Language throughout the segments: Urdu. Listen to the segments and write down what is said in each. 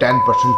10%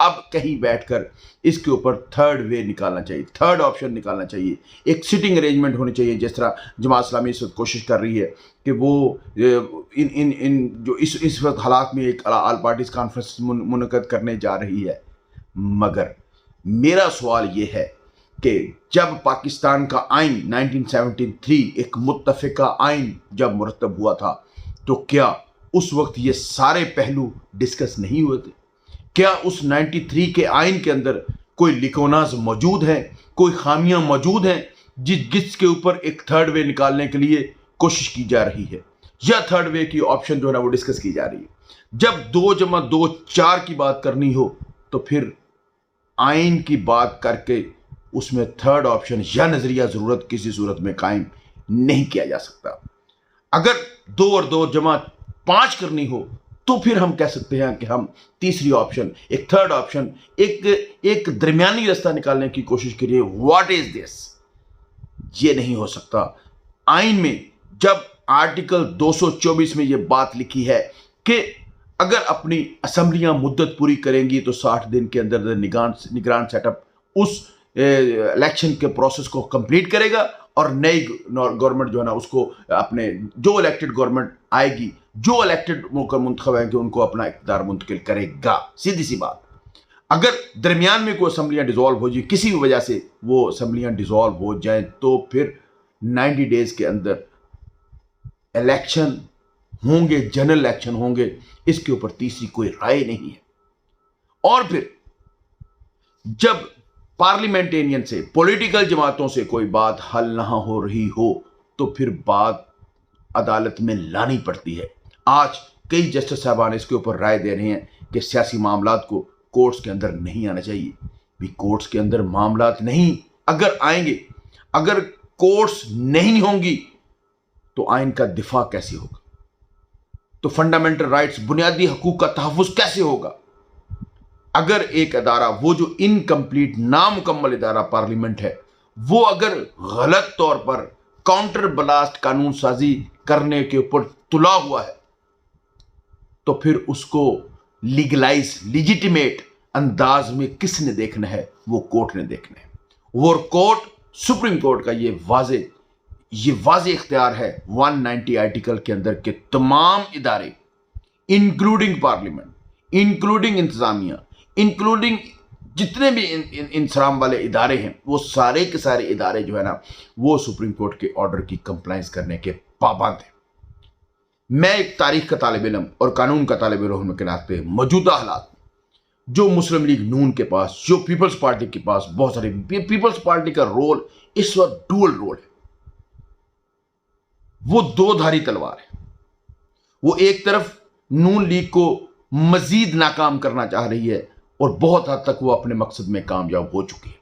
اب کہیں بیٹھ کر اس کے اوپر تھرڈ وے نکالنا چاہیے, تھرڈ آپشن نکالنا چاہیے. ایک سٹنگ ارینجمنٹ ہونی چاہیے, جس طرح جماعت اسلامی اس وقت کوشش کر رہی ہے کہ وہ ان جو اس وقت حالات میں ایک آل پارٹیز کانفرنس منعقد کرنے جا رہی ہے. مگر میرا سوال یہ ہے کہ جب پاکستان کا آئین 1973 ایک متفقہ آئین جب مرتب ہوا تھا, تو کیا اس وقت یہ سارے پہلو ڈسکس نہیں ہوئے تھے؟ کیا اس 93 کے آئین کے اندر کوئی لکوناز موجود ہیں, کوئی خامیاں موجود ہیں جس کے اوپر ایک تھرڈ وے نکالنے کے لیے کوشش کی جا رہی ہے, یا تھرڈ وے کی آپشن جو ہے نا وہ ڈسکس کی جا رہی ہے؟ جب 2+2 4 کی بات کرنی ہو تو پھر آئین کی بات کر کے اس میں تھرڈ آپشن یا نظریہ ضرورت کسی صورت میں قائم نہیں کیا جا سکتا. اگر 2 اور 2 5 کرنی ہو تو پھر ہم کہہ سکتے ہیں کہ ہم تیسری آپشن, ایک تھرڈ آپشن, ایک درمیانی راستہ نکالنے کی کوشش کریے. واٹ از دس؟ یہ نہیں ہو سکتا. آئین میں جب آرٹیکل 224 میں یہ بات لکھی ہے کہ اگر اپنی اسمبلیاں مدت پوری کریں گی تو 60 دن کے اندر نگران سیٹ اپ اس الیکشن کے پروسیس کو کمپلیٹ کرے گا, اور نئی گورنمنٹ جو ہے نا اس کو اپنے جو الیکٹڈ گورنمنٹ آئے گی, جو الیکٹڈ منتخب ہیں کہ ان کو اپنا اقتدار منتقل کرے گا. سیدھی سی بات. اگر درمیان میں کوئی اسمبلیاں ڈیزالو ہو جائیں, کسی بھی وجہ سے وہ اسمبلیاں ڈیزالو ہو جائیں, تو پھر 90 ڈیز کے اندر الیکشن ہوں گے, جنرل الیکشن ہوں گے. اس کے اوپر تیسری کوئی رائے نہیں ہے. اور پھر جب پارلیمنٹرین سے, پولیٹیکل جماعتوں سے کوئی بات حل نہ ہو رہی ہو تو پھر بات عدالت میں لانی پڑتی ہے. آج کئی جسٹس صاحبان اس کے اوپر رائے دے رہے ہیں کہ سیاسی معاملات کو کورٹس کے اندر نہیں آنا چاہیے. بھی کورٹس کے اندر معاملات نہیں اگر آئیں گے, اگر کورٹس نہیں ہوں گی تو آئین کا دفاع کیسے ہوگا؟ تو فنڈامنٹل رائٹس, بنیادی حقوق کا تحفظ کیسے ہوگا؟ اگر ایک ادارہ, وہ جو انکمپلیٹ نامکمل ادارہ پارلیمنٹ ہے, وہ اگر غلط طور پر کاؤنٹر بلاسٹ قانون سازی کرنے کے اوپر تلا ہوا ہے, تو پھر اس کو لیگلائز, لیجیٹیمیٹ انداز میں کس نے دیکھنا ہے؟ وہ کورٹ نے دیکھنا ہے. وہ کورٹ, سپریم کورٹ کا یہ واضح اختیار ہے 190 آرٹیکل کے اندر کہ تمام ادارے, انکلوڈنگ پارلیمنٹ, انکلوڈنگ انتظامیہ, انکلوڈنگ جتنے بھی انسرام والے ادارے ہیں, وہ سارے کے سارے ادارے جو ہے نا وہ سپریم کورٹ کے آرڈر کی کمپلائنس کرنے کے پابند ہیں. میں ایک تاریخ کا طالب علم اور قانون کا طالب علم کے ناطے موجودہ حالات جو مسلم لیگ نون کے پاس, جو پیپلز پارٹی کے پاس بہت سارے, پیپلز پارٹی کا رول اس وقت ڈوئل رول ہے. وہ دو دھاری تلوار ہے. وہ ایک طرف نون لیگ کو مزید ناکام کرنا چاہ رہی ہے اور بہت حد تک وہ اپنے مقصد میں کامیاب ہو چکی ہے.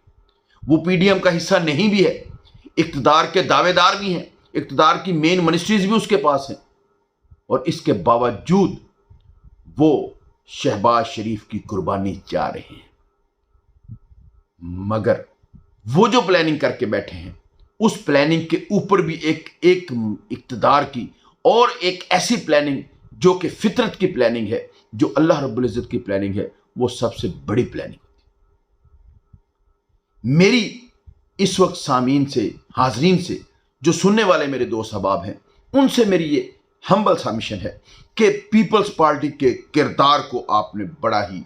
وہ پی ڈی ایم کا حصہ نہیں بھی ہے, اقتدار کے دعوے دار بھی ہیں, اقتدار کی مین منسٹریز بھی اس کے پاس ہیں, اور اس کے باوجود وہ شہباز شریف کی قربانی چاہ رہے ہیں. مگر وہ جو پلاننگ کر کے بیٹھے ہیں, اس پلاننگ کے اوپر بھی ایک اقتدار کی اور ایک ایسی پلاننگ جو کہ فطرت کی پلاننگ ہے, جو اللہ رب العزت کی پلاننگ ہے, وہ سب سے بڑی پلاننگ ہوتی ہے. میری اس وقت سامعین سے, حاضرین سے, جو سننے والے میرے دوست احباب ہیں, ان سے میری یہ ہمبل سبمیشن ہے کہ پیپلز پارٹی کے کردار کو آپ نے بڑا ہی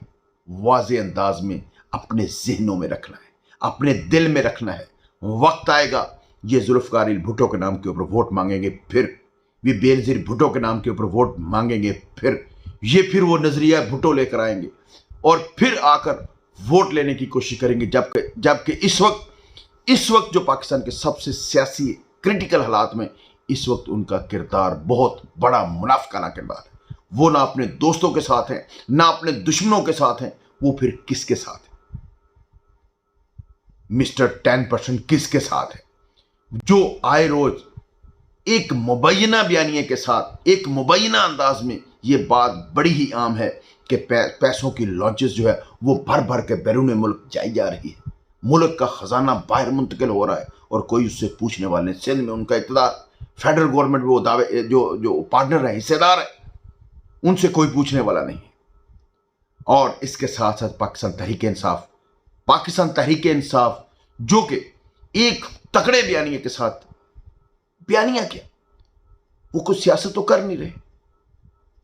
واضح انداز میں اپنے ذہنوں میں رکھنا ہے, اپنے دل میں رکھنا ہے. وقت آئے گا یہ ذوالفقار بھٹو کے نام کے اوپر ووٹ مانگیں گے, پھر یہ بینظیر بھٹو کے نام کے اوپر ووٹ مانگیں گے, پھر وہ نظریہ بھٹو لے کر آئیں گے اور پھر آ کر ووٹ لینے کی کوشش کریں گے. جبکہ اس وقت جو پاکستان کے سب سے سیاسی کرٹیکل حالات میں اس وقت ان کا کردار بہت بڑا منافقانہ کردار ہے. وہ نہ اپنے دوستوں کے ساتھ ہیں, نہ اپنے دشمنوں کے ساتھ ہیں, وہ پھر کس کے ساتھ ہیں؟ مسٹر 10% کس کے ساتھ ہے, جو آئے روز ایک مبینہ بیانیے کے ساتھ, ایک مبینہ انداز میں یہ بات بڑی ہی عام ہے کہ پیسوں کی لانچز جو ہے وہ بھر بھر کے بیرون ملک جائی جا رہی ہے. ملک کا خزانہ باہر منتقل ہو رہا ہے اور کوئی اس سے پوچھنے والے نہیں. سندھ میں ان کا اقتدار, فیڈرل گورنمنٹ میں وہ دعوے جو پارٹنر ہیں, حصے دار ہیں, ان سے کوئی پوچھنے والا نہیں. اور اس کے ساتھ ساتھ پاکستان تحریک انصاف جو کہ ایک تکڑے بیانیے کے ساتھ، بیانیہ کیا، وہ کچھ سیاست تو کر نہیں رہے.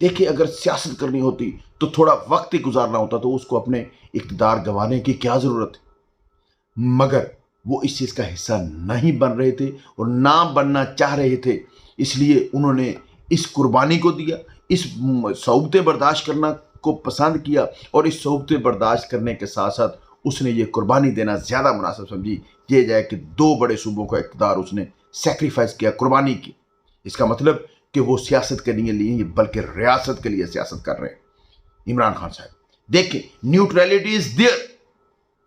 دیکھیں اگر سیاست کرنی ہوتی تو تھوڑا وقت ہی گزارنا ہوتا، تو اس کو اپنے اقتدار گنوانے کی کیا ضرورت ہے. مگر وہ اس چیز کا حصہ نہیں بن رہے تھے اور نہ بننا چاہ رہے تھے، اس لیے انہوں نے اس قربانی کو دیا، اس صعوبتیں برداشت کرنا کو پسند کیا، اور اس صعوبتیں برداشت کرنے کے ساتھ ساتھ اس نے یہ قربانی دینا زیادہ مناسب سمجھی. یہ جائے کہ 2 بڑے صوبوں کا اقتدار اس نے سیکریفائز کیا، قربانی کی. اس کا مطلب کہ وہ سیاست کے لیے نہیں بلکہ ریاست کے لیے سیاست کر رہے ہیں. عمران خان صاحب دیکھیں، نیوٹرلٹی از دیئر.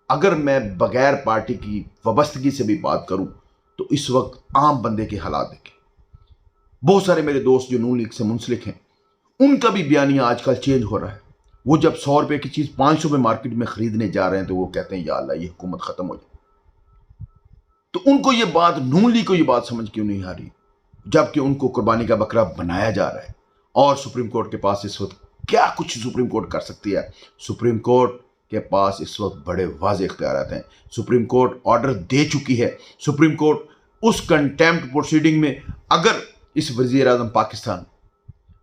اگر میں بغیر پارٹی کی وابستگی سے بھی بات کروں تو اس وقت عام بندے کے حالات دیکھیں. بہت سارے میرے دوست جو نون لیگ سے منسلک ہیں، ان کا بھی بیانیہ آج کل چینج ہو رہا ہے. وہ جب 100 روپے کی چیز 500 میں مارکیٹ میں خریدنے جا رہے ہیں تو وہ کہتے ہیں یا اللہ یہ حکومت ختم ہو جائے. تو ان کو یہ بات، نون لیگ کو یہ بات سمجھ کیوں نہیں آ رہی، جبکہ ان کو قربانی کا بکرا بنایا جا رہا ہے. اور سپریم کورٹ کے پاس اس وقت کیا کچھ سپریم کورٹ کر سکتی ہے. سپریم کورٹ کے پاس اس وقت بڑے واضح اختیارات ہیں. سپریم کورٹ آرڈر دے چکی ہے. سپریم کورٹ اس کنٹیمپٹ پروسیڈنگ میں اگر اس وزیر اعظم پاکستان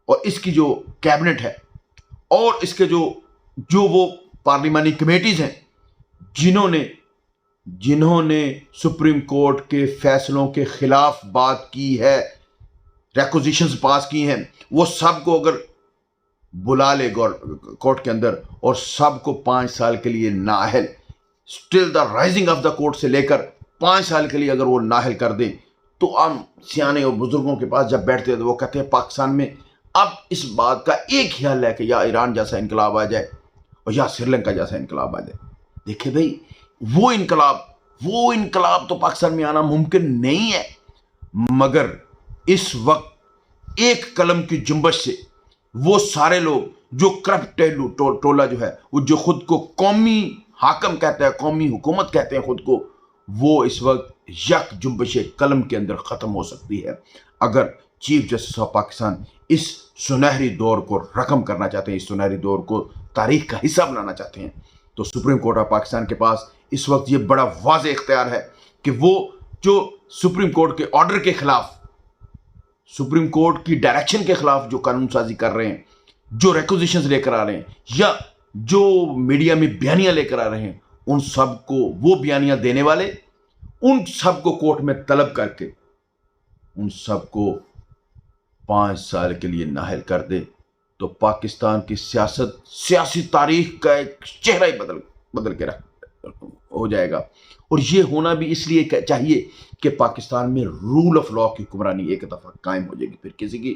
اور اس کی جو کیبنٹ ہے اور اس کے جو وہ پارلیمانی کمیٹیز ہیں جنہوں نے سپریم کورٹ کے فیصلوں کے خلاف بات کی ہے، ریکوزیشنز پاس کی ہیں، وہ سب کو اگر بلا لے کورٹ کے اندر اور سب کو 5 سال کے لیے نااہل، still the rising of the court سے لے کر 5 سال کے لیے اگر وہ نااہل کر دیں، تو ہم سیانے اور بزرگوں کے پاس جب بیٹھتے ہیں تو وہ کہتے ہیں پاکستان میں اب اس بات کا ایک ہی حل ہے کہ یا ایران جیسا انقلاب آ جائے اور یا سری لنکا جیسا انقلاب آ جائے. دیکھیں بھائی، وہ انقلاب تو پاکستان میں آنا ممکن نہیں ہے، مگر اس وقت ایک قلم کی جنبش سے وہ سارے لوگ جو کرپٹ ٹولہ جو ہے، وہ جو خود کو قومی حاکم کہتے ہیں، قومی حکومت کہتے ہیں خود کو، وہ اس وقت یک جنبش قلم کے اندر ختم ہو سکتی ہے. اگر چیف جسٹس آف پاکستان اس سنہری دور کو رقم کرنا چاہتے ہیں، اس سنہری دور کو تاریخ کا حصہ بنانا چاہتے ہیں، تو سپریم کورٹ آف پاکستان کے پاس اس وقت یہ بڑا واضح اختیار ہے کہ وہ جو سپریم کورٹ کے آرڈر کے خلاف، سپریم کورٹ کی ڈائریکشن کے خلاف جو قانون سازی کر رہے ہیں، جو ریکوزیشنز لے کر آ رہے ہیں یا جو میڈیا میں بیانیاں لے کر آ رہے ہیں، ان سب کو، وہ بیانیاں دینے والے ان سب کو کورٹ میں طلب کر کے ان سب کو 5 سال کے لیے نااہل کر دے تو پاکستان کی سیاسی تاریخ کا ایک چہرہ ہی بدل کے ہو جائے گا. اور یہ ہونا بھی اس لیے چاہیے کہ پاکستان میں رول آف لا کی حکمرانی ایک دفعہ قائم ہو جائے گی. پھر کسی کی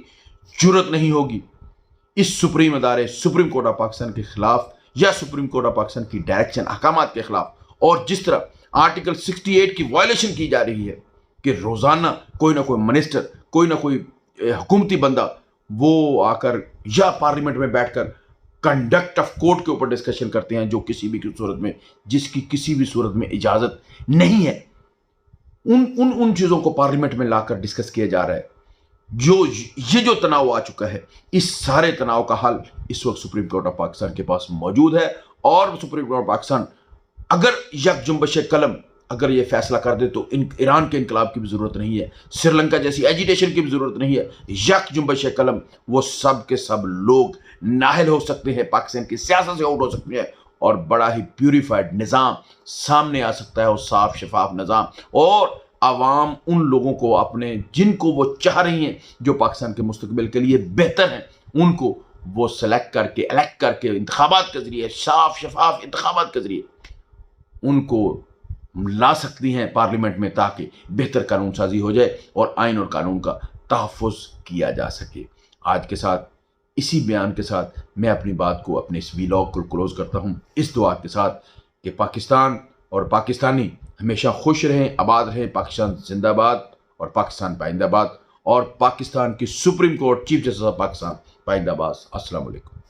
جرت نہیں ہوگی اس سپریم ادارے سپریم کورٹ آف پاکستان کے خلاف یا سپریم کورٹ آف پاکستان کی ڈائریکشن احکامات کے خلاف. اور جس طرح آرٹیکل 68 کی وائلیشن کی جا رہی ہے کہ روزانہ کوئی نہ کوئی منسٹر، کوئی نہ کوئی حکومتی بندہ وہ آ کر یا پارلیمنٹ میں بیٹھ کر کنڈکٹ آف کورٹ کے اوپر ڈسکشن کرتے ہیں، جو جس کی کسی بھی صورت میں اجازت نہیں ہے، ان چیزوں کو پارلیمنٹ میں لا کر ڈسکس کیا جا رہا ہے. یہ جو تناؤ آ چکا ہے، اس سارے تناؤ کا حل اس وقت سپریم کورٹ آف پاکستان کے پاس موجود ہے. اور سپریم کورٹ آف پاکستان اگر یک جنبش قلم اگر یہ فیصلہ کر دے تو ایران کے انقلاب کی بھی ضرورت نہیں ہے، سری لنکا جیسی ایجیٹیشن کی بھی ضرورت نہیں ہے. یک جنبش قلم، وہ سب کے سب لوگ نااہل ہو سکتے ہیں، پاکستان کی سیاست سے آؤٹ ہو سکتے ہیں، اور بڑا ہی پیوریفائڈ نظام سامنے آ سکتا ہے، اور صاف شفاف نظام. اور عوام ان لوگوں کو اپنے جن کو وہ چاہ رہی ہیں، جو پاکستان کے مستقبل کے لیے بہتر ہیں، ان کو وہ سلیکٹ کر کے، الیکٹ کر کے، انتخابات کے ذریعے، صاف شفاف انتخابات کے ذریعے ان کو لا سکتی ہیں پارلیمنٹ میں، تاکہ بہتر قانون سازی ہو جائے اور آئین اور قانون کا تحفظ کیا جا سکے. آج کے ساتھ اسی بیان کے ساتھ میں اپنی بات کو، اپنے اس ویلاگ کو کلوز کرتا ہوں، اس دعا کے ساتھ کہ پاکستان اور پاکستانی ہمیشہ خوش رہیں، آباد رہیں. پاکستان زندہ باد اور پاکستان پائندہ باد، اور پاکستان کی supreme court chief justice of Pakistan پائندہ باد. السلام علیکم.